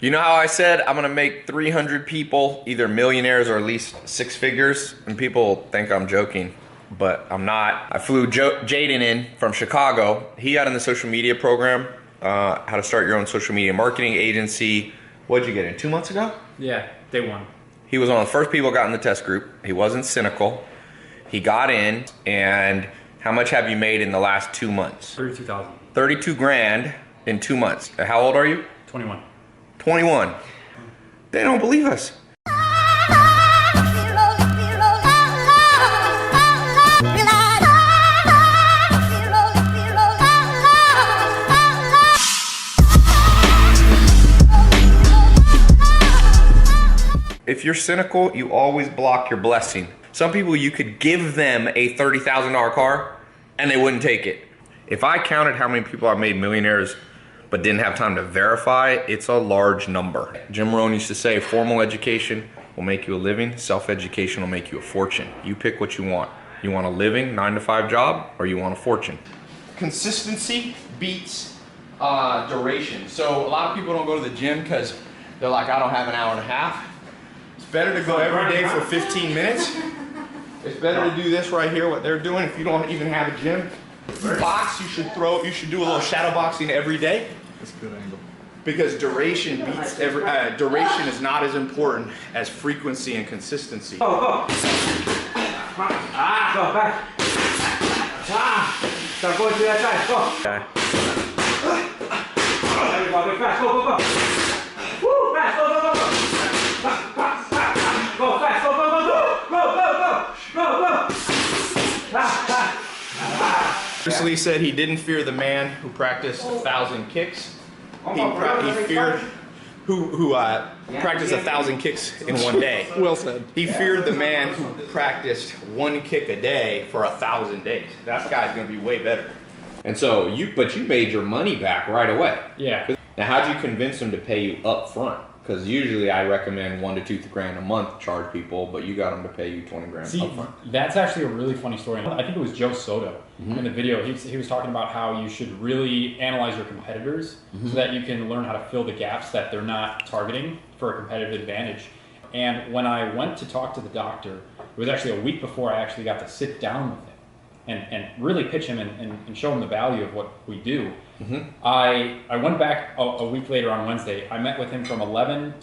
You know how I said I'm gonna make 300 people either millionaires or at least six figures? And people think I'm joking, but I'm not. I flew Jaden in from Chicago. He got in the social media program, how to start your own social media marketing agency. What'd you get in, 2 months ago? Yeah, day one. He was one of the first people got in the test group. He wasn't cynical. He got in, and how much have you made in the last 2 months? 32,000. 32 grand in 2 months. How old are you? 21. 21. They don't believe us. If you're cynical, you always block your blessing. Some people, you could give them a $30,000 car and they wouldn't take it. If I counted how many people I've made millionaires but didn't have time to verify, it's a large number. Jim Rohn used to say, formal education will make you a living, self-education will make you a fortune. You pick what you want. You want a living, 9-to-5 job, or you want a fortune? Consistency beats duration. So a lot of people don't go to the gym because they're like, I don't have an hour and a half. It's better to go every day for 15 minutes. It's better to do this right here, what they're doing, if you don't even have a gym. If you box, you should do a little shadow boxing every day. That's a good angle. Because duration beats duration is not as important as frequency and consistency. Go, go. Ah, go back. Ah, start going to that side. Go. Okay. There you go. Get fast. Go, go, go. Woo, fast. Go, go, go, go. Go fast. Go, go, go, go. Go, go, go. Go, go. Ah, ah. Bruce Lee said he didn't fear the man who practiced 1,000 kicks. He feared who practiced 1,000 kicks in one day. Well said. He feared the man who practiced one kick a day for 1,000 days. That guy's gonna be way better. And so but you made your money back right away. Yeah. Now, how'd you convince them to pay you up front? Because usually I recommend 1 to 2 grand a month charge people, but you got them to pay you 20 grand up front. That's actually a really funny story. I think it was Joe Soto in the video. He was talking about how you should really analyze your competitors so that you can learn how to fill the gaps that they're not targeting for a competitive advantage. And when I went to talk to the doctor, it was actually a week before I actually got to sit down with him and really pitch him and show him the value of what we do. I went back a week later on Wednesday. I met with him from 11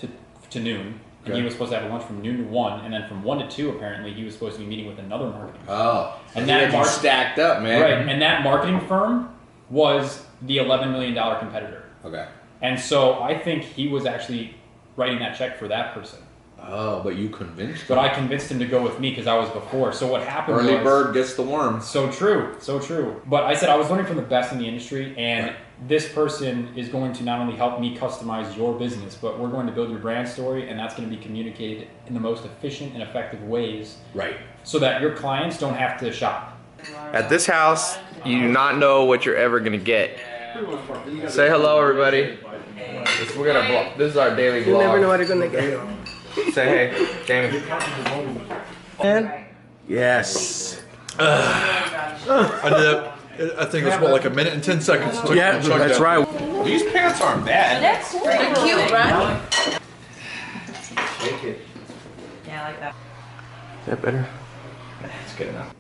to noon, and he was supposed to have a lunch from noon to 1, and then from 1 to 2 apparently he was supposed to be meeting with another marketing firm. Oh, and that you stacked up, man. Right, and that marketing firm was the $11 million competitor. Okay. And so I think he was actually writing that check for that person. Oh, but you convinced him. But I convinced him to go with me because I was before. So what happened was... Early bird gets the worm. So true, so true. But I said I was learning from the best in the industry, and this person is going to not only help me customize your business, but we're going to build your brand story, and that's going to be communicated in the most efficient and effective ways. Right. So that your clients don't have to shop. At this house, you do not know what you're ever going to get. Say hello, everybody. This is our daily vlog. You never know what you're gonna get. Say hey, Jamie. And yes. I did. I think it was what, like 1 minute and 10 seconds. Yeah, that's right. These pants aren't bad. They're cute, right? Take it. Yeah, I like that. Is that better? That's good enough.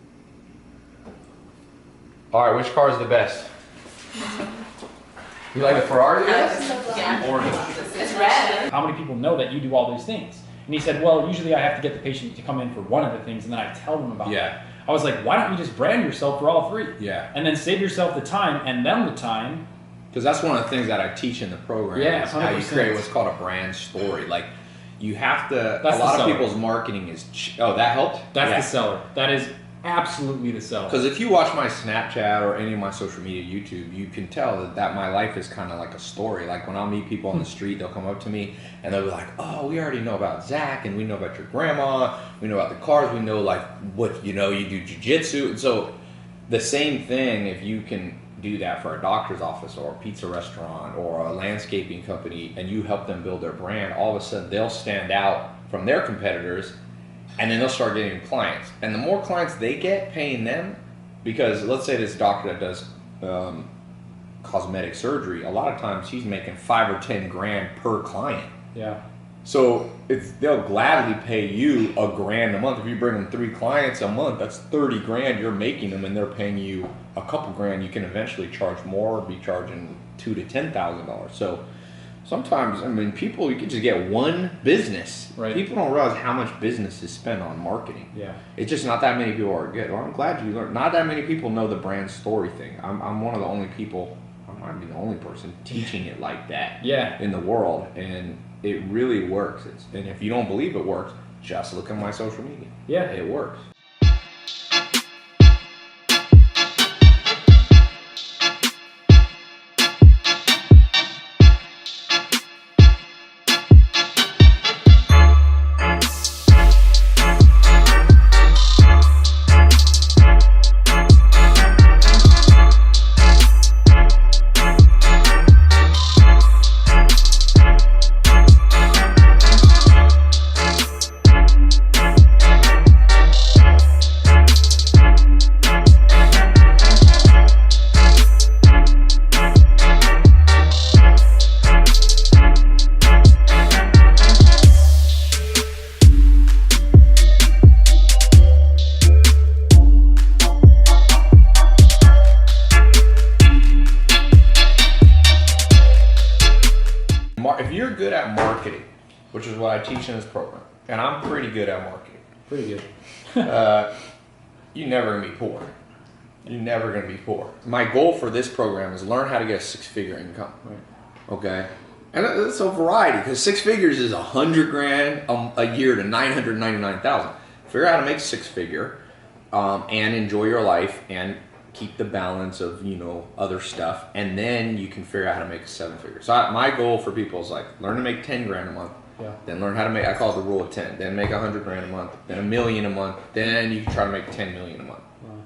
All right, which car is the best? You like the Ferrari? Yeah. Orange. It's red. How many people know that you do all these things? And he said, well, usually I have to get the patient to come in for one of the things, and then I tell them about it. I was like, why don't you just brand yourself for all three? Yeah. And then save yourself the time and them the time. Because that's one of the things that I teach in the program. Yeah, is how you 100%. create what's called a brand story. Like, you have to. That's a lot the of seller. people's marketing is. Oh, that helped. That's the seller. That is absolutely the seller. Because if you watch my Snapchat or any of my social media, YouTube, you can tell that my life is kind of like a story. Like when I'll meet people on the street, they'll come up to me and they'll be like, "Oh, we already know about Zach, and we know about your grandma. We know about the cars. We know like what you do jiu-jitsu." And so the same thing, if you can do that for a doctor's office or a pizza restaurant or a landscaping company, and you help them build their brand, all of a sudden they'll stand out from their competitors. And then they'll start getting clients. And the more clients they get paying them, because let's say this doctor that does cosmetic surgery, a lot of times he's making 5 or 10 grand per client. Yeah. So they'll gladly pay you $1,000 a month. If you bring them 3 clients a month, that's 30 grand you're making them, and they're paying you a couple grand. You can eventually charge more, be charging $2,000 to $10,000. So sometimes, I mean, people, you can just get one business. Right. People don't realize how much business is spent on marketing. Yeah. It's just not that many people are good. Well, I'm glad you learned. Not that many people know the brand story thing. I'm one of the only people, I might be the only person teaching it like that in the world. And it really works. And if you don't believe it works, just look at my social media. Yeah. It works. If you're good at marketing, which is what I teach in this program, and I'm pretty good at marketing. Pretty good. You're never gonna be poor. You're never gonna be poor. My goal for this program is learn how to get a 6-figure income. Right. Okay, and it's a variety because 6 figures is $100 grand a year to $999,000. Figure out how to make 6-figure and enjoy your life and keep the balance of other stuff, and then you can figure out how to make a 7-figure. So my goal for people is like learn to make 10 grand a month. Yeah. Then learn how to make, I call it the rule of 10. Then make 100 grand a month. Then $1 million a month. Then you can try to make 10 million a month. Wow.